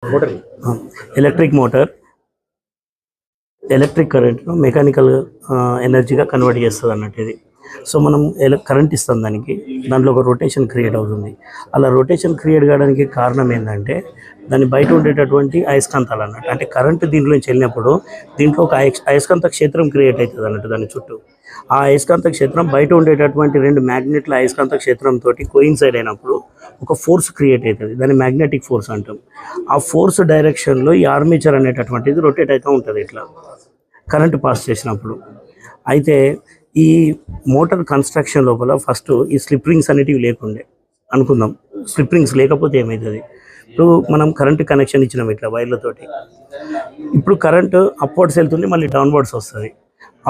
Motor electric motor electric కరెంట్ను mechanical ఎనర్జీగా convert చేస్తుంది అన్నట్టు ఇది. సో మనం కరెంట్ ఇస్తాం దాంట్లో ఒక రొటేషన్ క్రియేట్ అవుతుంది. అలా రొటేషన్ క్రియేట్ కావడానికి కారణం ఏంటంటే దాని బయట ఉండేటటువంటి అయస్కాంతాలు అన్నట్టు. అంటే కరెంటు దీంట్లోంచి వెళ్ళినప్పుడు దీంట్లో ఒక అయస్కాంత క్షేత్రం క్రియేట్ అవుతుంది అన్నట్టు దాని చుట్టూ. ఆ అయస్కాంత క్షేత్రం బయట ఉండేటటువంటి రెండు మ్యాగ్నెట్ల అయస్కాంత క్షేత్రంతో కోయిన్సైడ్ అయినప్పుడు ఒక ఫోర్స్ క్రియేట్ అవుతుంది. దాన్ని మ్యాగ్నెటిక్ ఫోర్స్ అంటాం. ఆ ఫోర్స్ డైరెక్షన్లో ఈ ఆర్మేచర్ అనేటటువంటిది రొటేట్ అవుతూ ఉంటుంది ఇట్లా కరెంటు పాస్ చేసినప్పుడు. అయితే ఈ మోటార్ కన్స్ట్రక్షన్ లోపల ఫస్ట్ ఈ స్లిప్ రింగ్స్ అనేటివి లేకుండే అనుకుందాం. స్లిప్ రింగ్స్ లేకపోతే ఏమవుతుంది, ఇప్పుడు మనం కరెంటు కనెక్షన్ ఇచ్చినాం ఇట్లా వైర్లతోటి. ఇప్పుడు కరెంటు అప్వర్డ్స్ వెళ్తుంది, మళ్ళీ డౌన్వర్డ్స్ వస్తుంది.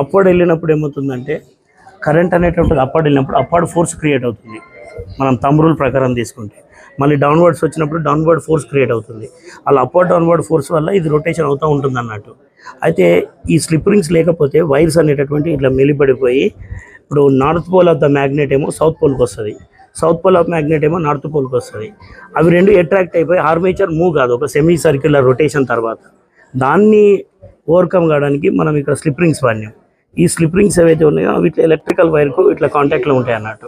అప్వర్డ్ వెళ్ళినప్పుడు ఏమవుతుందంటే కరెంట్ అనేటప్పుడు అప్వర్డ్ వెళ్ళినప్పుడు అప్వర్డ్ ఫోర్స్ క్రియేట్ అవుతుంది మనం థంబ్ రూల్ ప్రకారం తీసుకుంటే. మళ్ళీ డౌన్వర్డ్స్ వచ్చినప్పుడు డౌన్వర్డ్ ఫోర్స్ క్రియేట్ అవుతుంది. అలా అప్వర్డ్ డౌన్వర్డ్ ఫోర్స్ వల్ల ఇది రొటేషన్ అవుతూ ఉంటుంది అన్నట్టు. అయితే ఈ స్లిప్ రింగ్స్ లేకపోతే వైర్స్ అనేటటువంటి ఇట్లా మెలిపడిపోయి ఇప్పుడు north pole of the magnet ఏమో సౌత్ పోల్కి వస్తుంది, సౌత్ పోల్ ఆఫ్ మ్యాగ్నెట్ ఏమో నార్త్ పోల్కి వస్తుంది. అవి రెండు అట్రాక్ట్ అయిపోయి ఆర్మేచర్ మూవ్ కాదు ఒక సెమీ సర్క్యులర్ రొటేషన్ తర్వాత. దాన్ని ఓవర్కమ్ కావడానికి మనం ఇక్కడ స్లిప్ రింగ్స్ వాడినాం. ఈ స్లిప్ రింగ్స్ ఏవైతే ఉన్నాయో అవి ఇట్లా ఎలక్ట్రికల్ వైర్కు ఇట్లా కాంటాక్ట్లో ఉంటాయి అన్నట్టు.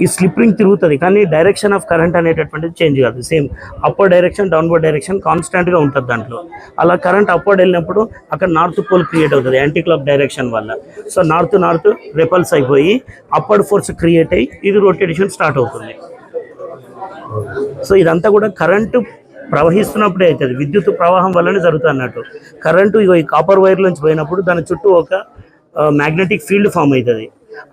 ఈ స్లిప్ రింగ్ తిరుగుతుంది కానీ డైరెక్షన్ ఆఫ్ కరెంట్ అనేటటువంటిది చేంజ్ కాదు. Same upward direction downward direction కాన్స్టాంట్గా ఉంటుంది దాంట్లో. అలా కరెంట్ అప్వర్డ్ వెళ్ళినప్పుడు అక్కడ నార్త్ పోల్ క్రియేట్ అవుతుంది యాంటీ క్లాక్ డైరెక్షన్ వల్ల. సో నార్త్ రెపల్స్ అయిపోయి అప్వర్డ్ ఫోర్స్ క్రియేట్ అయ్యి ఇది రొటేషన్ స్టార్ట్ అవుతుంది. సో ఇదంతా కూడా కరెంటు ప్రవహిస్తున్నప్పుడే అవుతుంది, విద్యుత్ ప్రవాహం వల్లనే జరుగుతుంది అన్నట్టు. కరెంటు ఈ కాపర్ వైర్ నుంచి పోయినప్పుడు దాని చుట్టూ ఒక మ్యాగ్నెటిక్ ఫీల్డ్ ఫామ్ అవుతుంది.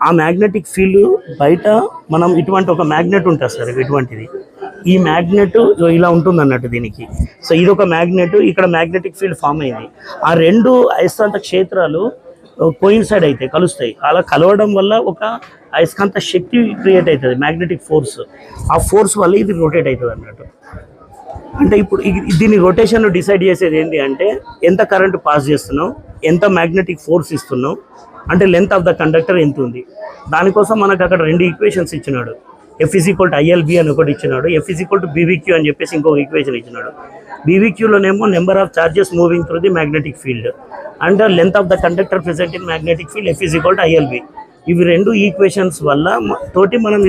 ఆ మ్యాగ్నెటిక్ ఫీల్డ్ బయట మనం ఇటువంటి ఒక మ్యాగ్నెట్ ఉంటుంది సార్, ఇటువంటిది. ఈ మ్యాగ్నెట్ ఇలా ఉంటుంది అన్నట్టు దీనికి. సో ఇది ఒక మ్యాగ్నెట్, ఇక్కడ మ్యాగ్నెటిక్ ఫీల్డ్ ఫామ్ అయింది. ఆ రెండు అయస్కాంత క్షేత్రాలు కోయిన్సైడ్ అయితే కలుస్తాయి. అలా కలవడం వల్ల ఒక అయస్కాంత శక్తి క్రియేట్ అవుతుంది, మ్యాగ్నెటిక్ ఫోర్స్. ఆ ఫోర్స్ వల్ల ఇది రొటేట్ అవుతుంది అన్నట్టు. అంటే ఇప్పుడు దీని రొటేషన్ డిసైడ్ చేసేది ఏంటి అంటే ఎంత కరెంటు పాస్ చేస్తున్నాం, ఎంత మ్యాగ్నెటిక్ ఫోర్స్ ఇస్తున్నాం, అంటే లెంత్ ఆఫ్ ద కండక్టర్ ఎంత ఉంది. దానికోసం మనకు అక్కడ రెండు ఈక్వేషన్స్ ఇచ్చినాడు. F=ILB అని ఒకటి ఇచ్చినాడు, F=BVQ అని చెప్పేసి ఇంకొక ఈక్వేషన్ ఇచ్చినాడు. BVQలోనేమో number of charges moving through the magnetic field and length of the conductor present in magnetic field F=ILB. ఇవి రెండు ఈక్వేషన్స్ వల్ల తోటి మనం